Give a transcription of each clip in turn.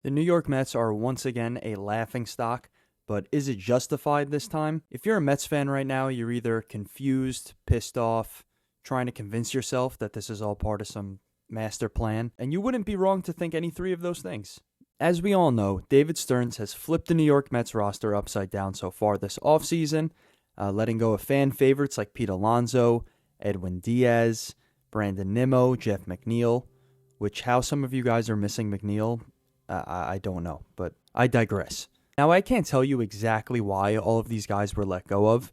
The New York Mets are once again a laughingstock, but is it justified this time? If you're a Mets fan right now, you're either confused, pissed off, trying to convince yourself that this is all part of some master plan, and you wouldn't be wrong to think any three of those things. As we all know, David Stearns has flipped the New York Mets roster upside down so far this offseason, letting go of fan favorites like Pete Alonso, Edwin Diaz, Brandon Nimmo, Jeff McNeil, which how some of you guys are missing McNeil, I don't know, but I digress. Now, I can't tell you exactly why all of these guys were let go of,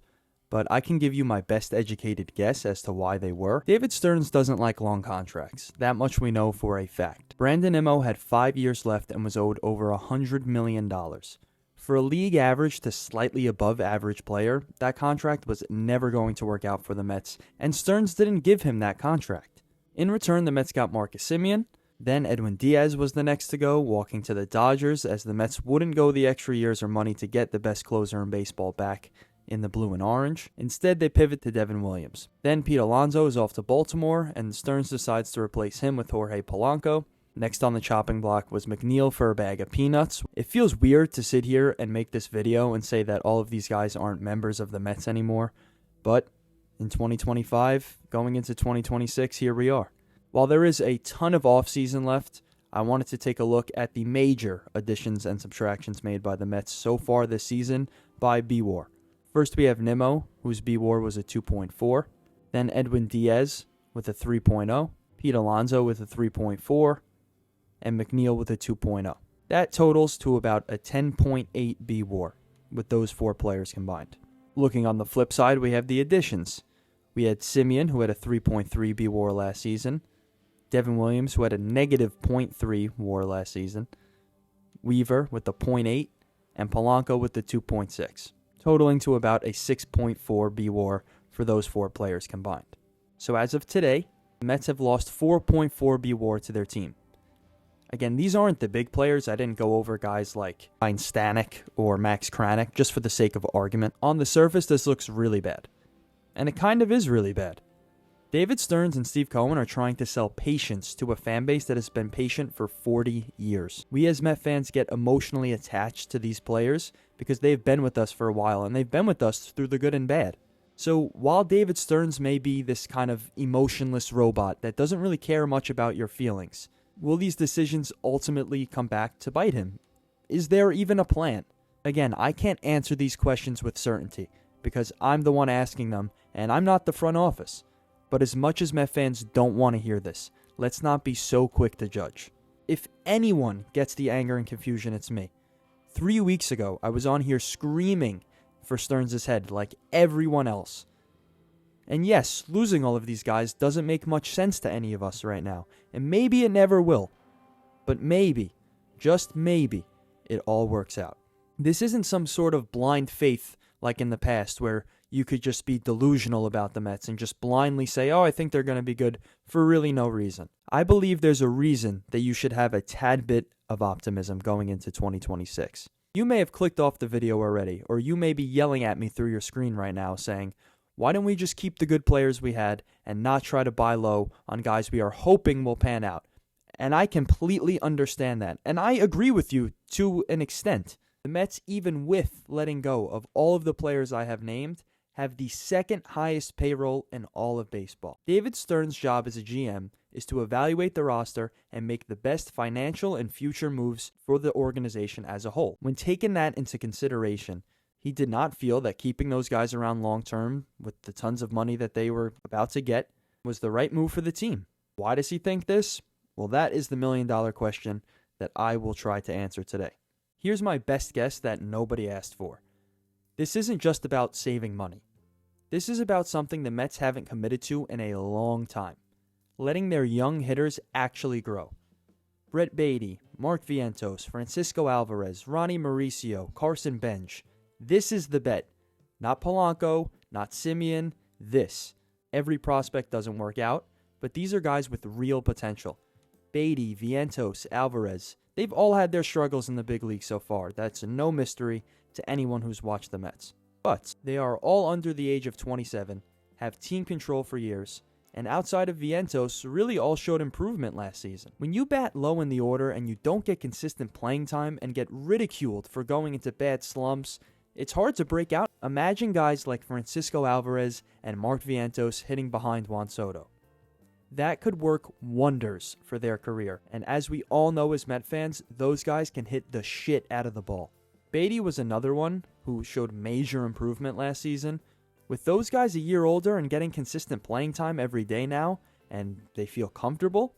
but I can give you my best educated guess as to why they were. David Stearns doesn't like long contracts. That much we know for a fact. Brandon Nimmo had 5 years left and was owed over $100 million. For a league average to slightly above average player, that contract was never going to work out for the Mets, and Stearns didn't give him that contract. In return, the Mets got Marcus Semien. Then Edwin Diaz was the next to go, walking to the Dodgers, as the Mets wouldn't go the extra years or money to get the best closer in baseball back in the blue and orange. Instead, they pivot to Devin Williams. Then Pete Alonso is off to Baltimore, and Stearns decides to replace him with Jorge Polanco. Next on the chopping block was McNeil for a bag of peanuts. It feels weird to sit here and make this video and say that all of these guys aren't members of the Mets anymore, but in 2025, going into 2026, here we are. While there is a ton of offseason left, I wanted to take a look at the major additions and subtractions made by the Mets so far this season by B-WAR. First, we have Nimmo, whose B-WAR was a 2.4. Then Edwin Diaz with a 3.0. Pete Alonso with a 3.4. And McNeil with a 2.0. That totals to about a 10.8 B-WAR with those four players combined. Looking on the flip side, we have the additions. We had Semien, who had a 3.3 B-WAR last season. Devin Williams, who had a negative 0.3 WAR last season. Weaver with the 0.8. And Polanco with the 2.6. Totaling to about a 6.4 B-WAR for those four players combined. So as of today, the Mets have lost 4.4 B-WAR to their team. Again, these aren't the big players. I didn't go over guys like Ryan Stanek or Max Kranick just for the sake of argument. On the surface, this looks really bad. And it kind of is really bad. David Stearns and Steve Cohen are trying to sell patience to a fan base that has been patient for 40 years. We as Met fans get emotionally attached to these players because they've been with us for a while, and they've been with us through the good and bad. So while David Stearns may be this kind of emotionless robot that doesn't really care much about your feelings, will these decisions ultimately come back to bite him? Is there even a plan? Again, I can't answer these questions with certainty because I'm the one asking them, and I'm not the front office. But as much as Met fans don't want to hear this, let's not be so quick to judge. If anyone gets the anger and confusion, it's me. 3 weeks ago, I was on here screaming for Stearns' head like everyone else. And yes, losing all of these guys doesn't make much sense to any of us right now. And maybe it never will. But maybe, just maybe, it all works out. This isn't some sort of blind faith like in the past where you could just be delusional about the Mets and just blindly say, oh, I think they're going to be good for really no reason. I believe there's a reason that you should have a tad bit of optimism going into 2026. You may have clicked off the video already, or you may be yelling at me through your screen right now saying, why don't we just keep the good players we had and not try to buy low on guys we are hoping will pan out? And I completely understand that. And I agree with you to an extent. The Mets, even with letting go of all of the players I have named, have the second highest payroll in all of baseball. David Stearns' job as a GM is to evaluate the roster and make the best financial and future moves for the organization as a whole. When taking that into consideration, he did not feel that keeping those guys around long term with the tons of money that they were about to get was the right move for the team. Why does he think this? Well, that is the million-dollar question that I will try to answer today. Here's my best guess that nobody asked for. This isn't just about saving money. This is about something the Mets haven't committed to in a long time. Letting their young hitters actually grow. Brett Baty, Mark Vientos, Francisco Alvarez, Ronnie Mauricio, Carson Bench. This is the bet. Not Polanco, not Semien, this. Every prospect doesn't work out, but these are guys with real potential. Baty, Vientos, Alvarez, they've all had their struggles in the big league so far. That's no mystery to anyone who's watched the Mets. But they are all under the age of 27, have team control for years, and outside of Vientos, really all showed improvement last season. When you bat low in the order and you don't get consistent playing time and get ridiculed for going into bad slumps, it's hard to break out. Imagine guys like Francisco Alvarez and Mark Vientos hitting behind Juan Soto. That could work wonders for their career, and as we all know as Met fans, those guys can hit the shit out of the ball. Beatty was another one who showed major improvement last season. With those guys a year older and getting consistent playing time every day now, and they feel comfortable,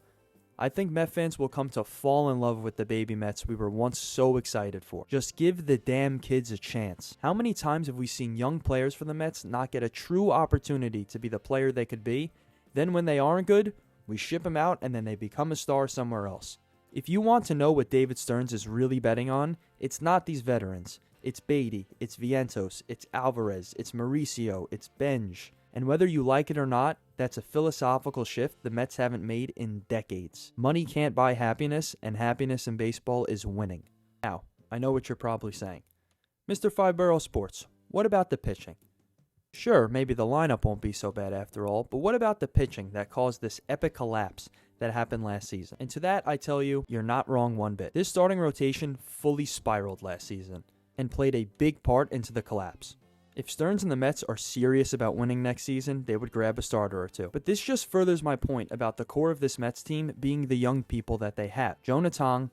I think Met fans will come to fall in love with the baby Mets we were once so excited for. Just give the damn kids a chance. How many times have we seen young players for the Mets not get a true opportunity to be the player they could be? Then when they aren't good, we ship them out and then they become a star somewhere else. If you want to know what David Stearns is really betting on, it's not these veterans. It's Beatty, it's Vientos, it's Alvarez, it's Mauricio, it's Benj. And whether you like it or not, that's a philosophical shift the Mets haven't made in decades. Money can't buy happiness, and happiness in baseball is winning. Now, I know what you're probably saying. Mr. Five Borough Sports, what about the pitching? Sure, maybe the lineup won't be so bad after all, but what about the pitching that caused this epic collapse that happened last season? And to that, I tell you, you're not wrong one bit. This starting rotation fully spiraled last season and played a big part into the collapse. If Stearns and the Mets are serious about winning next season, they would grab a starter or two. But this just furthers my point about the core of this Mets team being the young people that they have. Jonah Tong,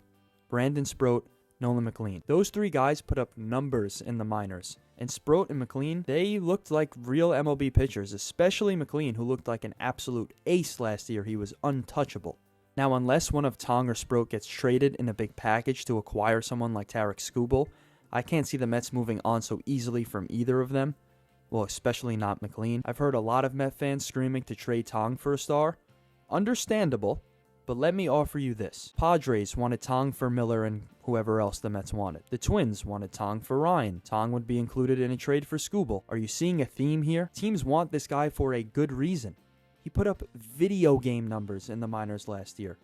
Brandon Sproat, Nolan McLean. Those three guys put up numbers in the minors. And Sproat and McLean, they looked like real MLB pitchers, especially McLean, who looked like an absolute ace last year. He was untouchable. Now, unless one of Tong or Sproat gets traded in a big package to acquire someone like Tarek Skubal, I can't see the Mets moving on so easily from either of them. Well, especially not McLean. I've heard a lot of Met fans screaming to trade Tong for a star. Understandable. But let me offer you this. Padres wanted Tong for Miller and whoever else the Mets wanted. The Twins wanted Tong for Ryan. Tong would be included in a trade for Skubal. Are you seeing a theme here? Teams want this guy for a good reason. He put up video game numbers in the minors last year.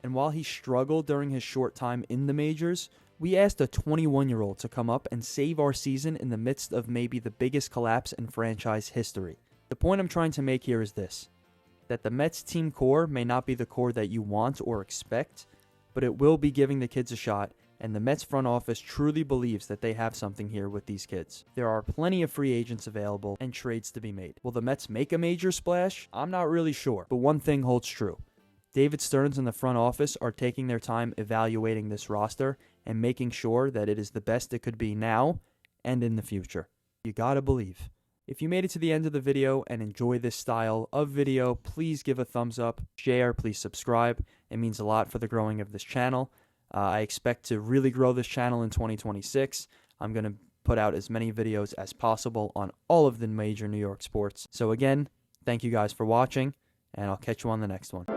And while he struggled during his short time in the majors, we asked a 21-year-old to come up and save our season in the midst of maybe the biggest collapse in franchise history. The point I'm trying to make here is this. That the Mets team core may not be the core that you want or expect, but it will be giving the kids a shot, and the Mets front office truly believes that they have something here with these kids. There are plenty of free agents available and trades to be made. Will the Mets make a major splash? I'm not really sure, but one thing holds true. David Stearns and the front office are taking their time evaluating this roster and making sure that it is the best it could be now and in the future. You gotta believe. If you made it to the end of the video and enjoy this style of video, please give a thumbs up, share, please subscribe. It means a lot for the growing of this channel. I expect to really grow this channel in 2026. I'm going to put out as many videos as possible on all of the major New York sports. So again, thank you guys for watching, and I'll catch you on the next one.